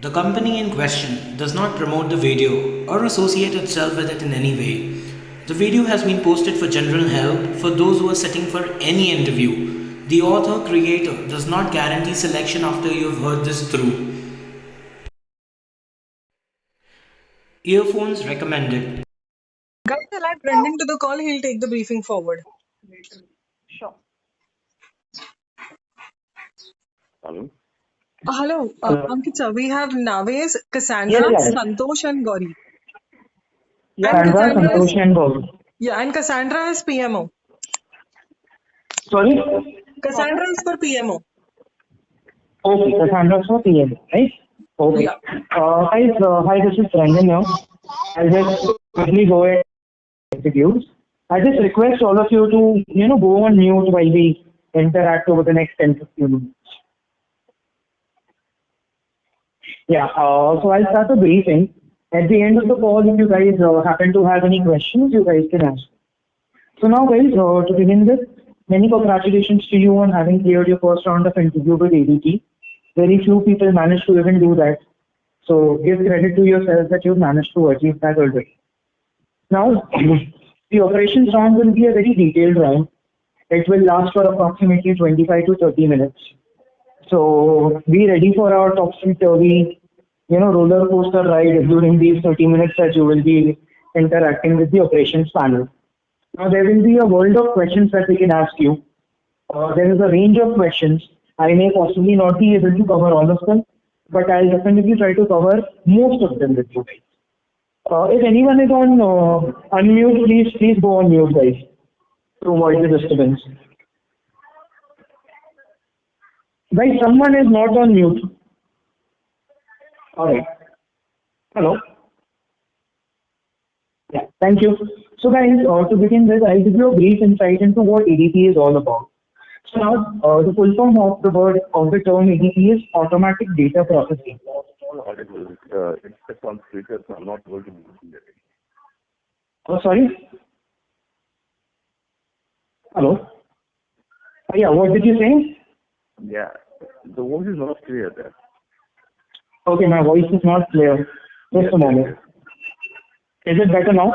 The company in question does not promote the video or associate itself with it in any way. The video has been posted for general help for those who are sitting for any interview. The author creator does not guarantee selection after you have heard this through. Earphones recommended. Guys, I'll add Brendon to the call. He'll take the briefing forward. Sure. Hello. Hello, Ankit sir. We have Navesh, Cassandra, Yes. Santosh, and Gauri. Yeah, And Cassandra, Cassandra is, Santosh and Gauri. yeah, and Cassandra is PMO. Sorry? Cassandra is for PMO. Okay, Cassandra for PM, right? Okay. Yeah. Guys, hi, this is Brendon now. I'll just quickly go ahead and interviews. I just request all of you to, go on mute while we interact over the next 10-15 minutes. Yeah, so I'll start the briefing. At the end of the call, if you guys happen to have any questions, you guys can ask. So now guys, to begin with, many congratulations to you on having cleared your first round of interview with ADP. Very few people manage to even do that. So give credit to yourself that you've managed to achieve that already. Now, the operations round will be a very detailed round. It will last for approximately 25 to 30 minutes. So be ready for our topsy-turvy, roller coaster ride during these 30 minutes that you will be interacting with the operations panel. Now there will be a world of questions that we can ask you. There is a range of questions. I may possibly not be able to cover all of them, but I'll definitely try to cover most of them with you guys. If anyone is on unmute, please go on mute, guys, to avoid the disturbance. Guys, someone is not on mute. All right. Hello. Yeah, thank you. So guys, to begin with, I'll give you a brief insight into what ADP is all about. So now, the full form of the term ADP is automatic data processing. All audible. It's just on speaker, so I'm not able to listen it. Oh, sorry? Hello? Yeah, what did you say? Yeah, the voice is not clear there. Okay, my voice is not clear. Just a moment. Is it better now?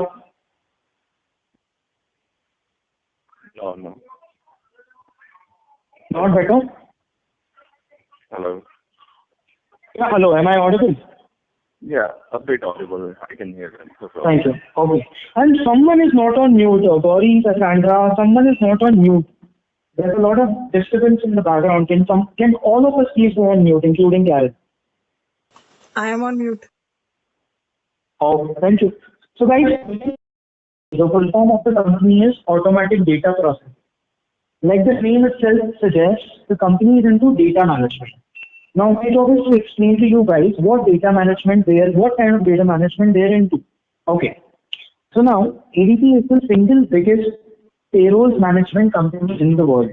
No. Not better? Hello. Yeah, hello. Am I audible? Yeah, a bit audible. I can hear them. So Thank you. Okay. And someone is not on mute. Gauri, Cassandra, someone is not on mute. There's a lot of disturbance in the background. Can all of us please go on mute, including Karen? I am on mute. Oh, thank you. So guys, the full form of the company is automatic data processing. Like the name itself suggests, the company is into data management. Now my job is to explain to you guys what kind of data management they're into. Okay. So now ADP is the single biggest payrolls management company in the world.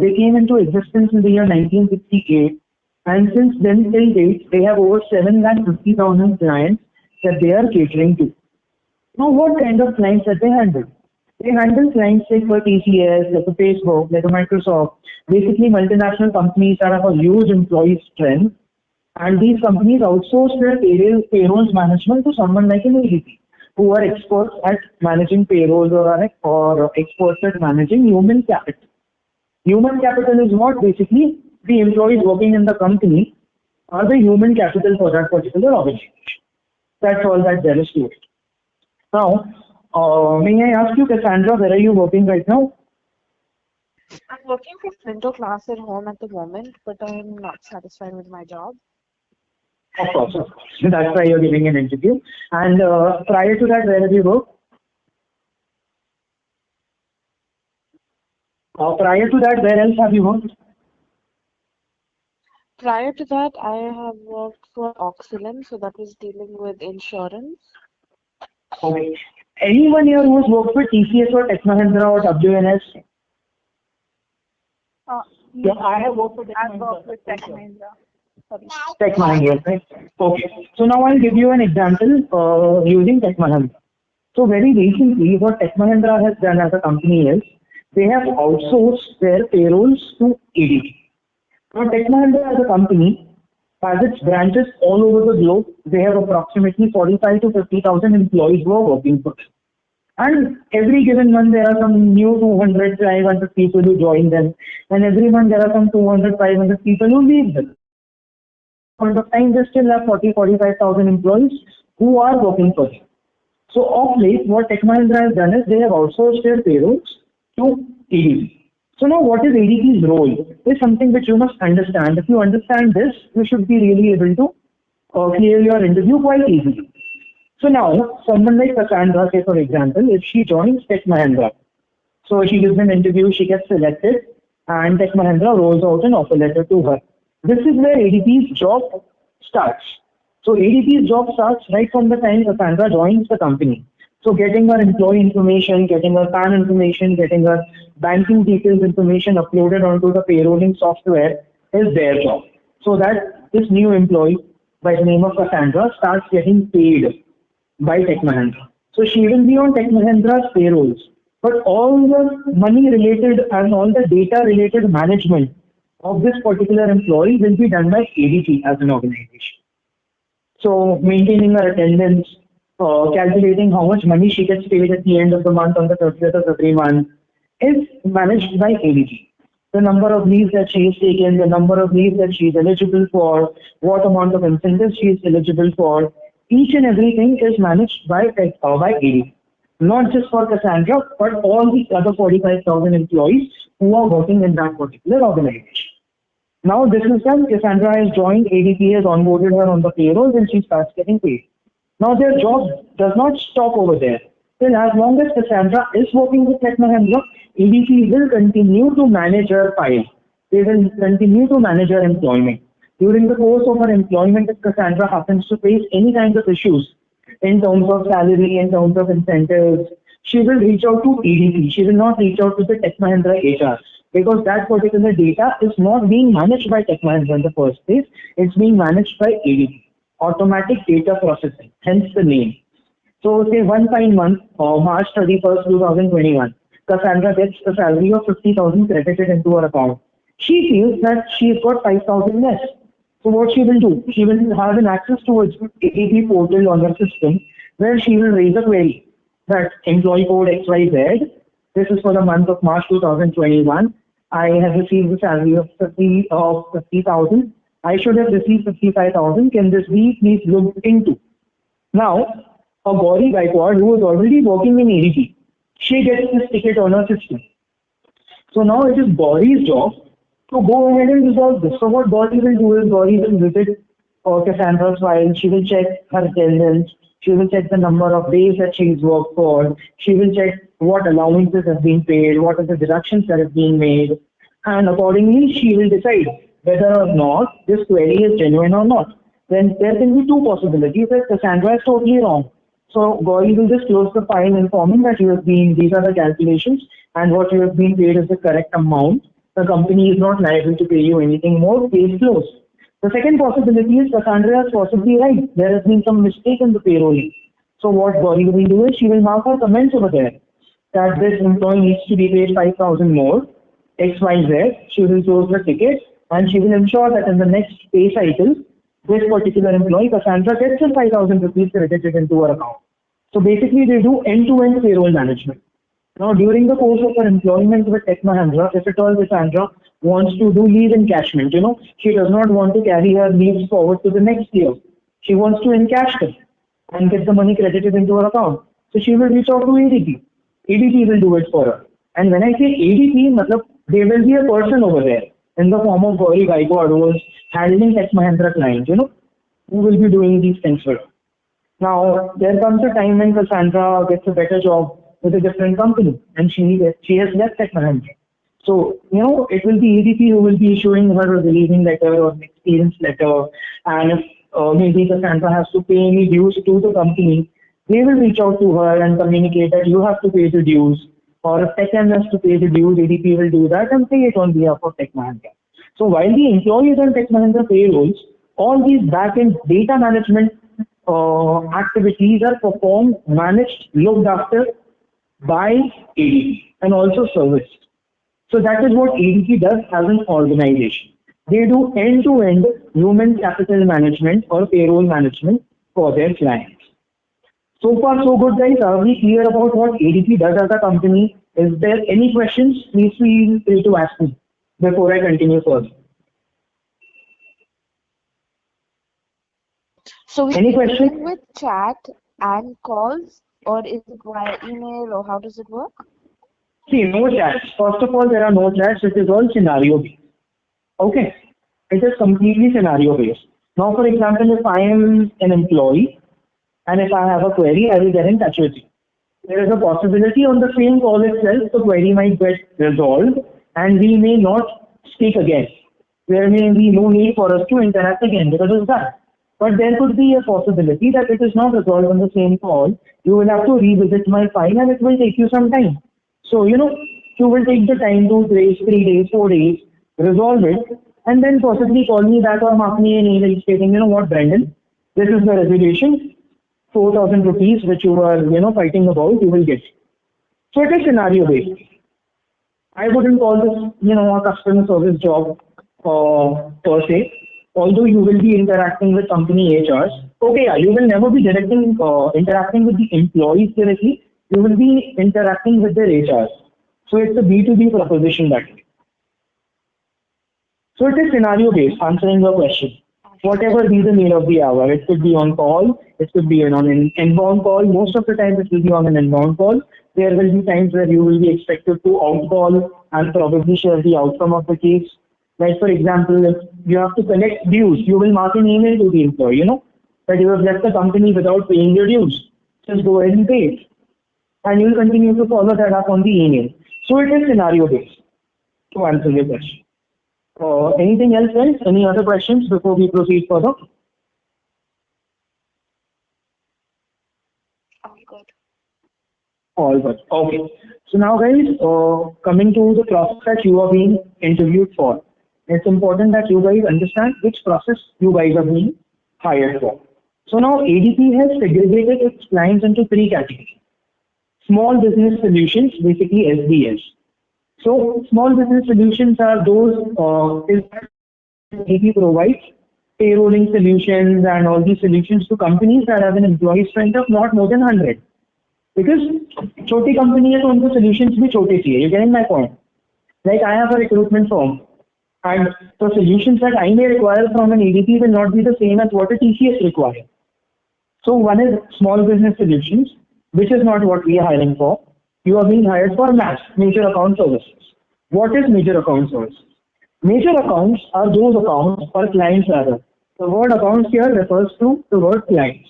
They came into existence in the year 1968, and since then till date, they have over 750,000 clients that they are catering to. Now, what kind of clients that they handle? They handle clients like a TCS, like a Facebook, like a Microsoft, basically multinational companies that have a huge employee strength, and these companies outsource their payrolls management to someone like an ADP, who are experts at managing payrolls or experts at managing human capital. Human capital is what? Basically, the employees working in the company are the human capital for that particular organization. That's all that there is to it. Now, may I ask you, Cassandra, where are you working right now? I'm working for Flinto class at home at the moment, but I'm not satisfied with my job. Of course. That's why you're giving an interview. And prior to that, where have you worked? Prior to that, where else have you worked? Prior to that, I have worked for Auxilium, so that was dealing with insurance. Okay. Anyone here who's worked for TCS or Tech Mahindra or WNS? Yeah, I have worked with Tech Mahindra. Sorry. Tech Mahindra, right? Okay. So now I'll give you an example using Tech Mahindra. So very recently, what Tech Mahindra has done as a company is they have outsourced their payrolls to ADP. Now, Tech Mahindra as a company has its branches all over the globe. They have approximately 45 to 50,000 employees who are working for them. And every given month, there are some new 200, 500 people who join them. And every month, there are some 200, 500 people who leave them. Point of time, they still have 40, 45,000 employees who are working for them. So of late, what Tech Mahindra has done is they have outsourced their payrolls to ADP. So now what is ADP's role is something which you must understand. If you understand this, you should be really able to clear your interview quite easily. So now, someone like Cassandra, say for example, if she joins Tech Mahindra, so she gives an interview, she gets selected, and Tech Mahindra rolls out an offer letter to her. This is where ADP's job starts. So ADP's job starts right from the time Cassandra joins the company. So getting her employee information, getting her PAN information, getting her banking details information uploaded onto the payrolling software is their job. So that this new employee by the name of Cassandra starts getting paid by Tech Mahindra. So she will be on Tech Mahindra's payrolls. But all the money related and all the data related management of this particular employee will be done by ADP as an organization. So maintaining her attendance, calculating how much money she gets paid at the end of the month on the 30th of every month is managed by ADP. The number of leaves that she has taken, the number of leaves that she is eligible for, what amount of incentives she is eligible for, each and everything is managed by ADP. Not just for Cassandra, but all the other 45,000 employees who are working in that particular organization. Now this is done. Cassandra has joined, ADP has onboarded her on the payroll, and she starts getting paid. Now their job does not stop over there. Still, as long as Cassandra is working with Tech Mahindra, ADP will continue to manage her file. They will continue to manage her employment. During the course of her employment, if Cassandra happens to face any kind of issues in terms of salary, in terms of incentives, she will reach out to ADP. She will not reach out to the Tech Mahindra HR because that particular data is not being managed by Tech Mahindra in the first place. It's being managed by ADP. Automatic data processing, hence the name. So say one fine month, March 31st, 2021, Cassandra gets a salary of 50,000 credited into her account. She feels that she's got 5,000 less. So what she will do? She will have an access to a ADP portal on her system where she will raise a query that employee code XYZ, this is for the month of March 2021. I have received a salary of 50,000. I should have received 55,000. Can this be please looked into? Now, a Gauri Gaikwad who is already working in ADP, she gets this ticket on her system. So now it is Gauri's job to go ahead and resolve this. So what Gauri will do is Gauri will visit Cassandra's file. She will check her attendance. She will check the number of days that she's worked for. She will check what allowances have been paid, what are the deductions that have been made, and accordingly she will decide whether or not this query is genuine or not. Then there can be two possibilities that Cassandra is totally wrong. So Gauri will just close the file informing that these are the calculations and what you have been paid is the correct amount. The company is not liable to pay you anything more, case closed. The second possibility is Cassandra is possibly right. There has been some mistake in the payrolling. So what Gauri will do is she will mark her comments over there that this employee needs to be paid 5,000 more, XYZ. She will close the ticket and she will ensure that in the next pay cycle, this particular employee, Cassandra, gets her 5,000 rupees credited into her account. So basically they do end-to-end payroll management. Now during the course of her employment with Tech Mahindra, if at all Cassandra wants to do leave encashment, she does not want to carry her leaves forward to the next year. She wants to encash them and get the money credited into her account. So she will reach out to ADP. ADP will do it for her. And when I say ADP, there will be a person over there in the form of Gauri Gaikwad who is handling Tech Mahindra clients, who will be doing these things for her. Now, there comes a time when Cassandra gets a better job with a different company and she has left Tech Mahindra. So, it will be ADP who will be issuing her a leaving letter or an experience letter. And if maybe Cassandra has to pay any dues to the company, they will reach out to her and communicate that you have to pay the dues. Or if Tech M has to pay the dues, ADP will do that and pay it on behalf of Tech Mahindra. So while the employees on Tech Mahindra payrolls, all these back-end data management activities are performed, managed, looked after by ADP and also serviced. So that is what ADP does as an organization. They do end-to-end human capital management or payroll management for their clients. So far, so good, guys. Are we clear about what ADP does as a company? Is there any questions? Please feel free to ask me before I continue further. So we Any deal question? with chat and calls, or is it via email, or how does it work? See, no chats. First of all, there are no chats. It is all scenario based. Okay. It is completely scenario based. Now, for example, if I am an employee and if I have a query, I will get in touch with you. There is a possibility on the same call itself, the query might get resolved and we may not speak again. There may be no need for us to interact again because of that. But there could be a possibility that it is not resolved on the same call. You will have to revisit my file and it will take you some time. So, you will take the time, 2 days, 3 days, 4 days, resolve it, and then possibly call me back or mark me an email stating, what, Brendon, this is the resolution, 4,000 rupees which you are, fighting about, you will get. So it is scenario based. I wouldn't call this, a customer service job per se. Although you will be interacting with company HRs. Okay, yeah, you will never be interacting with the employees directly. You will be interacting with their HRs. So it's a B2B proposition that way. So it is scenario based, answering your question. Whatever be the need of the hour, it could be on call, it could be on an inbound call. Most of the time it will be on an inbound call. There will be times where you will be expected to outcall and probably share the outcome of the case. Like for example, if you have to collect dues, you will mark an email to the employee, that you have left the company without paying your dues. Just go ahead and pay it. And you will continue to follow that up on the email. So it is scenario based to answer your question. Anything else, guys? Any other questions before we proceed further? Oh, good. All good. Okay. So now, guys, coming to the process that you are being interviewed for, it's important that you guys understand which process you guys are being hired for. So now ADP has segregated its clients into 3 categories. Small business solutions, basically SDS. So small business solutions are those ADP provides payrolling solutions and all these solutions to companies that have an employee strength of not more than 100. Because छोटी company है तो उनको solutions भी छोटे चाहिए. You getting my point? Like I have a recruitment firm, and the solutions that I may require from an ADP will not be the same as what a TCS requires. So one is small business solutions, which is not what we are hiring for. You are being hired for MAS, major account services. What is major account services? Major accounts are those accounts or clients rather. The word accounts here refers to the word clients.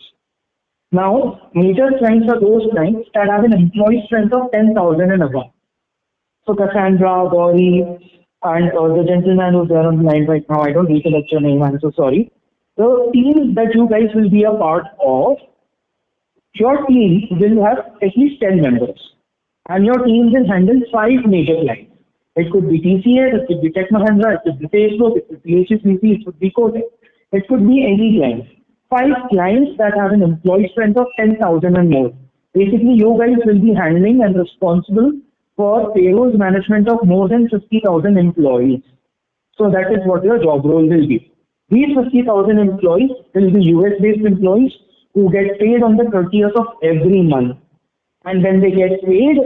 Now, major clients are those clients that have an employee strength of 10,000 and above. So Cassandra, Gauri, and the gentleman who's there on the line right now, I don't recollect your name, I'm so sorry. The team that you guys will be a part of, your team will have at least 10 members. And your team will handle 5 major clients. It could be TCS, it could be Tech Mahindra, it could be Facebook, it could be HSBC, it could be Kotak. It could be any client. 5 clients that have an employee strength of 10,000 and more. Basically, you guys will be handling and responsible for payrolls management of more than 50,000 employees. So that is what your job role will be. These 50,000 employees will be US-based employees who get paid on the 30th of every month. And when they get paid,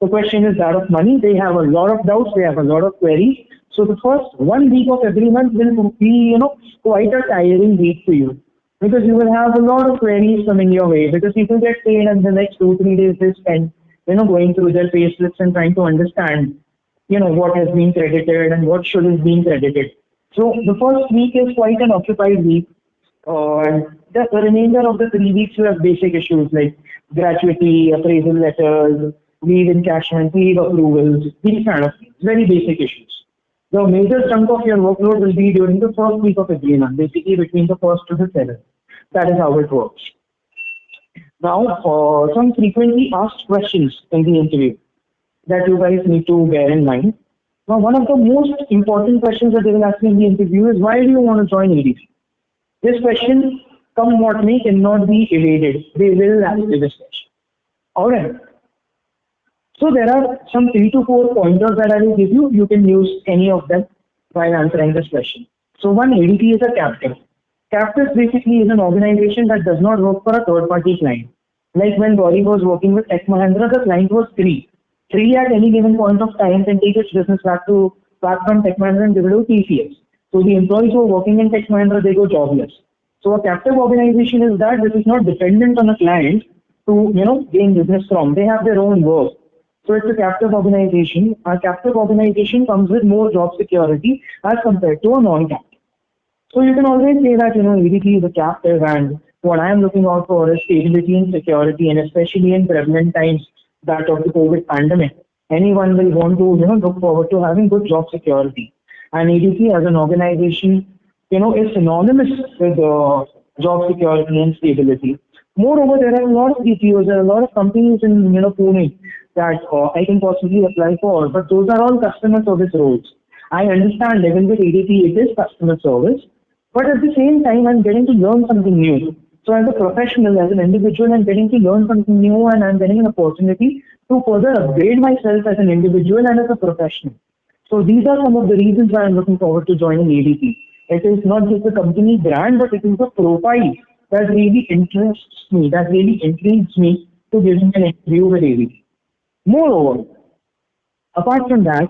the question is that of money. They have a lot of doubts, they have a lot of queries. So the first 1 week of every month will be, quite a tiring week for you. Because you will have a lot of queries coming your way. Because people get paid and the next 2-3 days they spend, going through their pay slips and trying to understand, what has been credited and what should have been credited. So the first week is quite an occupied week. And the remainder of the 3 weeks you have basic issues like gratuity, appraisal letters, leave encashment, leave approvals, these kind of things, very basic issues. The major chunk of your workload will be during the first week of every month, basically between the 1st to the 7th. That is how it works. Now, some frequently asked questions in the interview that you guys need to bear in mind. Now, one of the most important questions that they will ask in the interview is, why do you want to join ADP? This question, come what may, cannot be evaded. They will ask you this question. Alright. So there are some 3 to 4 pointers that I will give you. You can use any of them. while answering this question. So one, ADP is a captive. Captive basically is an organization that does not work for a third-party client. Like when Gauri was working with Tech Mahindra, the client was three. Three at any given point of time can take its business back from Tech Mahindra and give it to TCS. So the employees who are working in Tech Mahindra, they go jobless. So a captive organization is that which is not dependent on a client to gain business from. They have their own work. So it's a captive organization. A captive organization comes with more job security as compared to a non-captive. So you can always say that ADP is a captive, and what I am looking out for is stability and security, and especially in prevalent times that of the COVID pandemic, anyone will want to look forward to having good job security. And ADP as an organization is synonymous with job security and stability. Moreover, there are a lot of BPOs, there are a lot of companies in Pune that I can possibly apply for, but those are all customer service roles. I understand even with ADP it is customer service, but at the same time I'm getting to learn something new. So as a professional, as an individual, I'm getting to learn something new, and I'm getting an opportunity to further upgrade myself as an individual and as a professional. So these are some of the reasons why I'm looking forward to joining ADP. It is not just a company brand, but it is a profile that really interests me, that really intrigues me to giving an interview with ADP. Moreover, apart from that,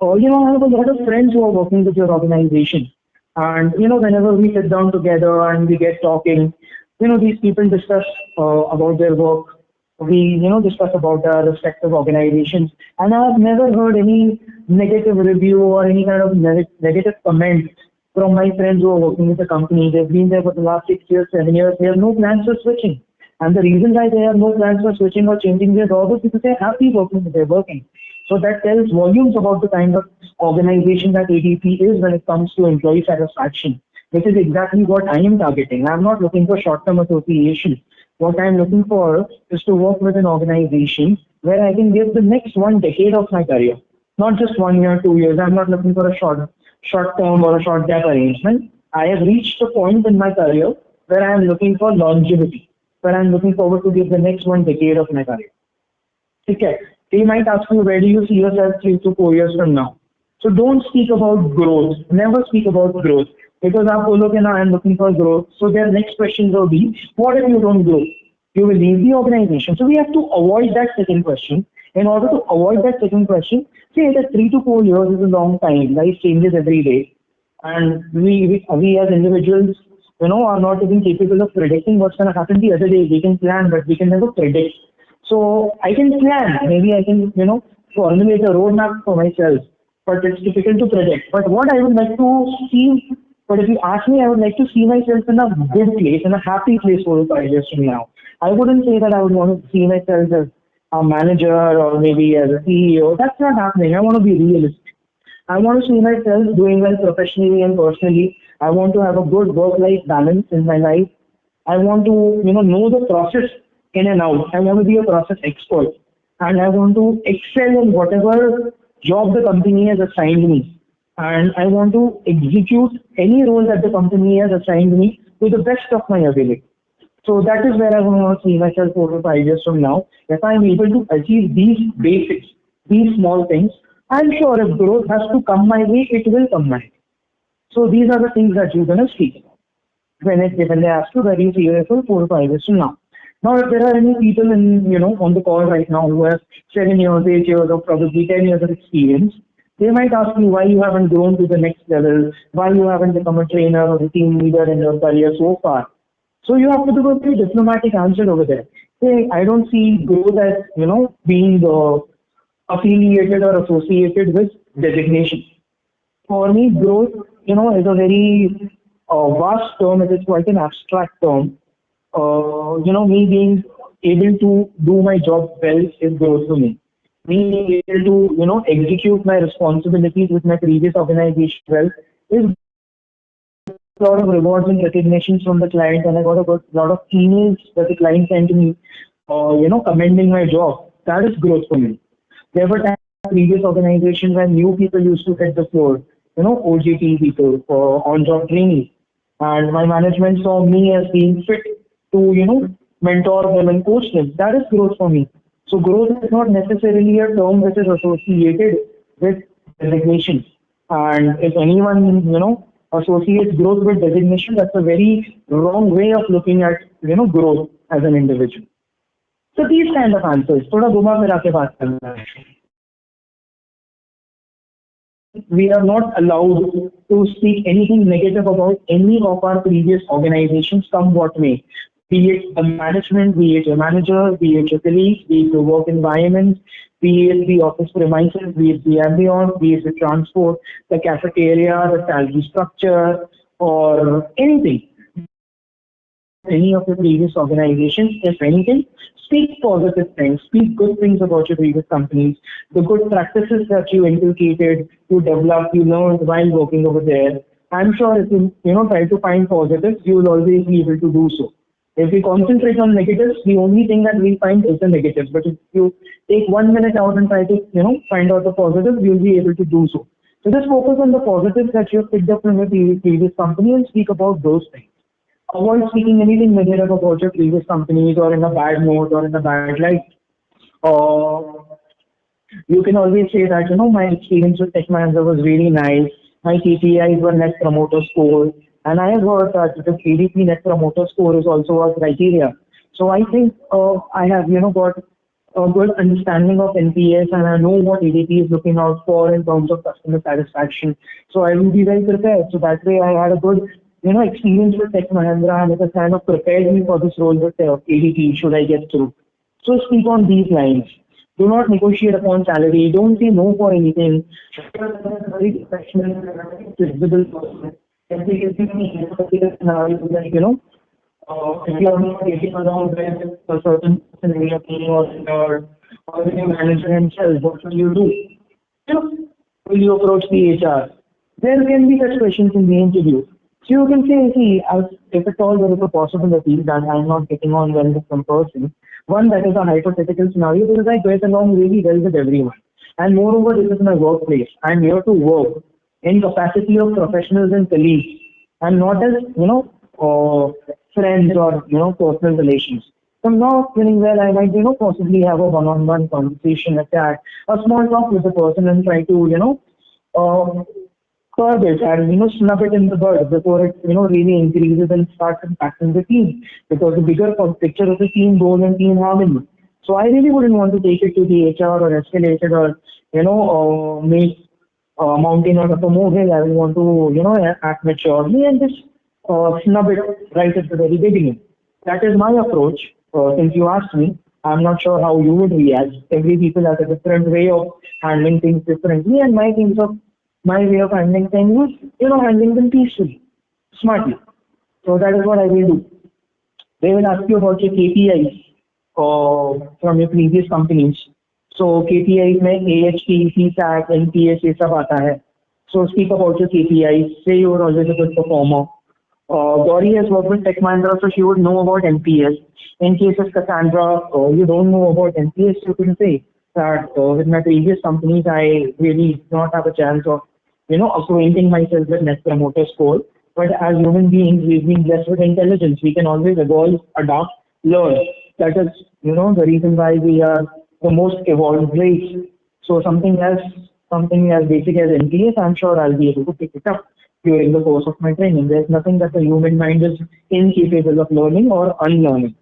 I have a lot of friends who are working with your organization. And, whenever we sit down together and we get talking, these people discuss about their work. We, discuss about our respective organizations. And I've never heard any negative review or any kind of negative comment from my friends who are working with the company. They've been there for the last 6 years, 7 years. They have no plans for switching. And the reason why they have no plans for switching or changing their job is because they're happy working with their working. So that tells volumes about the kind of organization that ADP is when it comes to employee satisfaction, which is exactly what I am targeting. I'm not looking for short-term association. What I'm looking for is to work with an organization where I can give the next 1 decade of my career, not just 1 year, 2 years. I'm not looking for a short-term or a short gap arrangement. I have reached a point in my career where I am looking for longevity, where I'm looking forward to give the next 1 decade of my career. Okay. They might ask you, where do you see yourself 3 to 4 years from now? So don't speak about growth. Never speak about growth. Because I am looking for growth. So their next question will be, what if you don't grow? You will leave the organization. So we have to avoid that second question. In order to avoid that second question, say that 3 to 4 years is a long time. Life changes every day. And we as individuals, are not even capable of predicting what's going to happen the other day. We can plan, but we can never predict. So I can plan, maybe I can, formulate a roadmap for myself, but it's difficult to predict. But what I would like to see, but if you ask me, I would like to see myself in a good place, in a happy place 4 to 5 years from now. I wouldn't say that I would want to see myself as a manager or maybe as a CEO. That's not happening. I want to be realistic. I want to see myself doing well professionally and personally. I want to have a good work-life balance in my life. I want to, know the process in and out. I want to be a process expert, and I want to excel in whatever job the company has assigned me, and I want to execute any role that the company has assigned me to the best of my ability. So that is where I want to see myself 4 to 5 years from now. If I'm able to achieve these basics, these small things, I'm sure if growth has to come my way, it will come my way. So these are the things that you're going to speak about when they ask you, where you see yourself 4 to 5 years from now. Now, if there are any people on the call right now who have 7 years, 8 years, or probably 10 years of experience, they might ask me why you haven't grown to the next level, why you haven't become a trainer or a team leader in your career so far. So you have to give a very diplomatic answer over there. Say, I don't see growth as, being affiliated or associated with designation. For me, growth, is a very vast term. It is quite an abstract term. Me being able to do my job well is growth to me. Me being able to, execute my responsibilities with my previous organization well is a lot of rewards and recognitions from the client, and I got a lot of emails that the client sent to me, commending my job. That is growth for me. There were times in previous organizations when new people used to hit the floor, OJT people or on-job trainees, and my management saw me as being fit to, mentor them and coach them. That is growth for me. So growth is not necessarily a term which is associated with designation. And if anyone, associates growth with designation, that's a very wrong way of looking at, growth as an individual. So these kind of answers, थोड़ा घुमा फिरा के बात करना है. We are not allowed to speak anything negative about any of our previous organizations, come what may. Be it the management, be it your manager, be it your colleagues, be it the work environment, be it the office premises, be it the ambience, be it the transport, the cafeteria, the salary structure, or anything. Any of the previous organizations, if anything, speak positive things, speak good things about your previous companies, the good practices that you inculcated, you developed, you learned while working over there. I'm sure if you, try to find positives, you will always be able to do so. If we concentrate on negatives, the only thing that we find is the negatives. But if you take 1 minute out and try to, find out the positives, you'll be able to do so. So just focus on the positives that you've picked up from your previous company and speak about those things. Avoid speaking anything negative about your previous companies or in a bad note or in a bad light. You can always say that, my experience with Tech Mahindra was really nice. My KPIs were net promoter score. And I have heard that the ADP net promoter score is also a criteria. So I think I have, got a good understanding of NPS and I know what ADP is looking out for in terms of customer satisfaction. So I will be very prepared. So that way I had a good experience with Tech Mahindra and it has kind of prepared me for this role with ADP should I get through. So speak on these lines. Do not negotiate upon salary. Don't say no for anything. Very professional, very flexible person. If they give me a particular scenario, like, if you are not getting along with a certain person in your team or with your manager himself, what will you do? Will you approach the HR? There can be such questions in the interview. So you can say, see, if at all there is a possibility that I'm not getting on well with some person, one, that is a hypothetical scenario because I get along really well with everyone. And moreover, this is my workplace. I'm here to work in capacity of professionals and colleagues and not as, friends or, personal relations. So I'm not feeling well, I might, possibly have a one-on-one conversation, a chat, a small talk with the person and try to, curb it and snap it in the bud before it really increases and starts impacting the team because the bigger picture of the team goal and team harmony. So I really wouldn't want to take it to the HR or escalate it or make a mountain out of a molehill. I want to act maturely and just snub it right at the very beginning. That is my approach. Since you asked me, I'm not sure how you would react. Every people has a different way of handling things differently and my way of handling things is, handling them peacefully, smartly. So that is what I will do. They will ask you about your KPIs from your previous companies. So KPIs में AHP, CSAT, NPS ये सब आता है. So speak about your KPIs. Say you are always a good performer. Gauri has worked with Tech Mahindra, so she would know about NPS. In case of Cassandra, you don't know about NPS, you can say that with my previous companies, I really did not have a chance of acquainting myself with net promoter score. But as human beings, we've been blessed with intelligence. We can always evolve, adapt, learn. That is, the reason why we are the most evolved race. So something as basic as NPS, I'm sure I'll be able to pick it up during the course of my training. There's nothing that the human mind is incapable of learning or unlearning.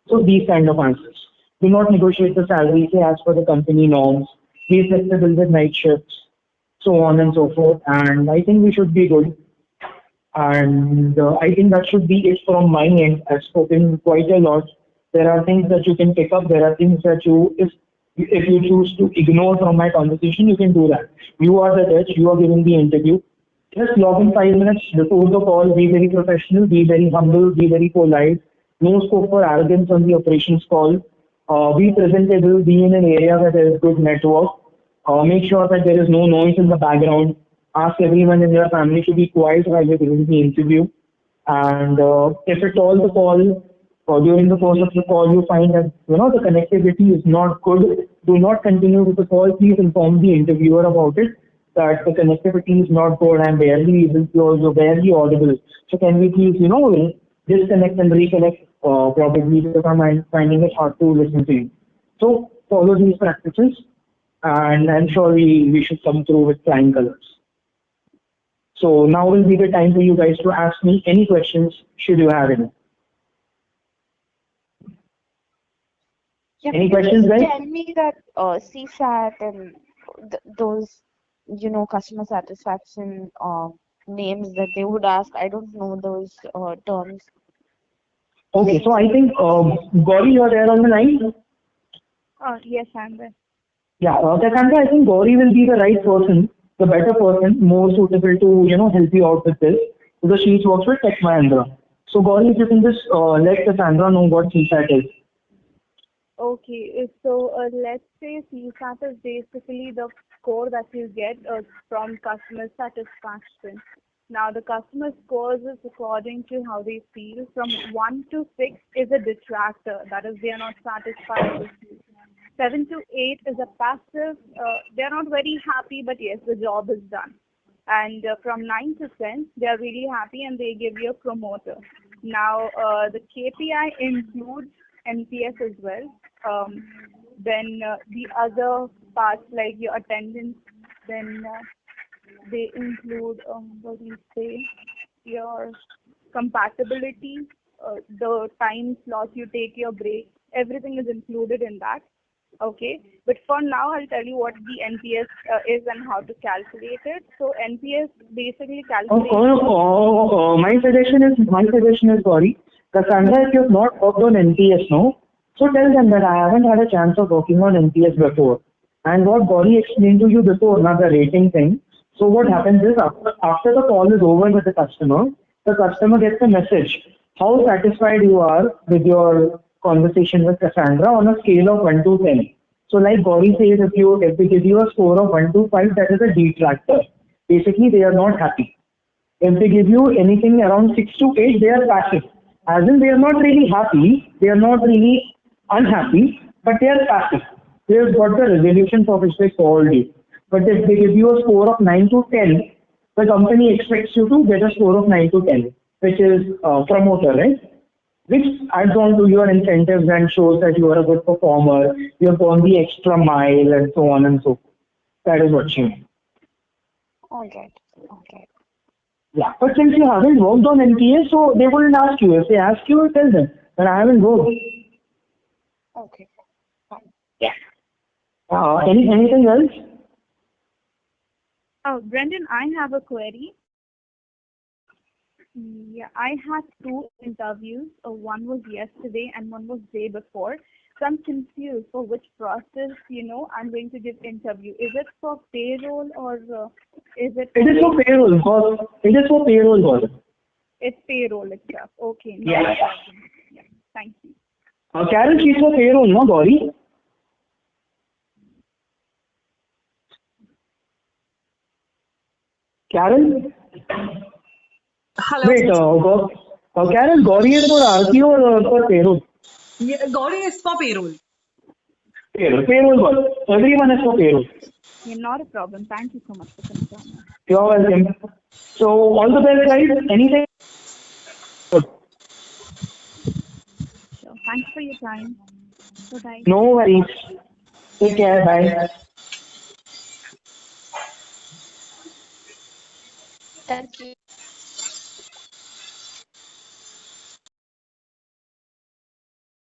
So these kind of answers. Do not negotiate the salary, say as per the company norms. Be flexible with night shifts, so on and so forth. And I think we should be good. And I think that should be it from my end. I've spoken quite a lot. There are things that you can pick up. There are things that if you choose to ignore from my conversation, you can do that. You are the judge. You are giving the interview. Just log in 5 minutes before the call. Be very professional. Be very humble. Be very polite. No scope for arrogance on the operations call. Be presentable. Be in an area where there is good network. Make sure that there is no noise in the background. Ask everyone in your family to be quiet while you're giving the interview. And if at all the call or during the course of the call you find that the connectivity is not good, do not continue with the call. Please inform the interviewer about it that the connectivity is not good. I'm barely able to, you're barely audible. So can we please disconnect and reconnect probably because I'm finding it hard to listen to you. So follow these practices and I'm sure we should come through with flying colors. So now will be the time for you guys to ask me any questions should you have any. Yeah, Any could you questions, just guys? tell me that CSAT and those, customer satisfaction names that they would ask? I don't know those terms. Okay, so I think Gauri, you are there on the line. Yes, I'm there. Yeah, Cassandra, I think Gauri will be the right person, the better person, more suitable to help you out with this because she works with Tech Mahindra. So Gauri, if you can just let Cassandra know what CSAT is. Okay, so let's say CSAT is basically the score that you get from customer satisfaction. Now, the customer scores is according to how they feel. From 1 to 6 is a detractor, that is, they are not satisfied with you. 7 to 8 is a passive, they are not very happy, but yes, the job is done. And from 9 to 10, they are really happy and they give you a promoter. Now, the KPI includes NPS as well. Then the other parts like your attendance, then they include, what do you say, your compatibility, the time slot you take your break, everything is included in that. Okay, but for now I'll tell you what the NPS is and how to calculate it. So NPS basically calculates. My suggestion is Gauri, Cassandra, if you have not worked on NPS, no, so tell them that I haven't had a chance of working on NPS before. And what Gauri explained to you before, not the rating thing. So what happens is after the call is over with the customer gets a message how satisfied you are with your conversation with Cassandra on a scale of 1 to 10. So like Gauri says, if they give you a score of 1 to 5, that is a detractor. Basically, they are not happy. If they give you anything around 6 to 8, they are passive. As in, they are not really happy, they are not really unhappy, but they are passive. They have got the resolution for which they called you. But if they give you a score of 9 to 10, the company expects you to get a score of 9 to 10, which is promoter, right? Which adds on to your incentives and shows that you are a good performer, you have gone the extra mile, and so on and so forth. That is what she means. All right. Okay. Yeah, but since you haven't worked on NPS, so they wouldn't ask you. If they ask you, tell them that I haven't worked. Okay. Fine. Yeah. Anything else? Oh, Brendon, I have a query. Yeah, I had 2 interviews. One was yesterday and one was day before. So I'm confused for which process, I'm going to give interview. Is it for payroll or is it? It is for payroll, boss. It is for payroll, boss. It's payroll itself. Okay, no Yeah. problem. Yeah, thank you. Karen, she's for payroll, no, Gauri? Karen? Hello. Wait, Karen, Gauri is for RPO or for payroll? Yeah, Gauri is for payroll. Payroll, boss. Everyone is for payroll. Yeah, not a problem. Thank you so much for confirming. You're welcome. So, all the best, guys. Anything? Sure. Thanks for your time. Bye-bye. No worries. Take care. Bye. Thank you.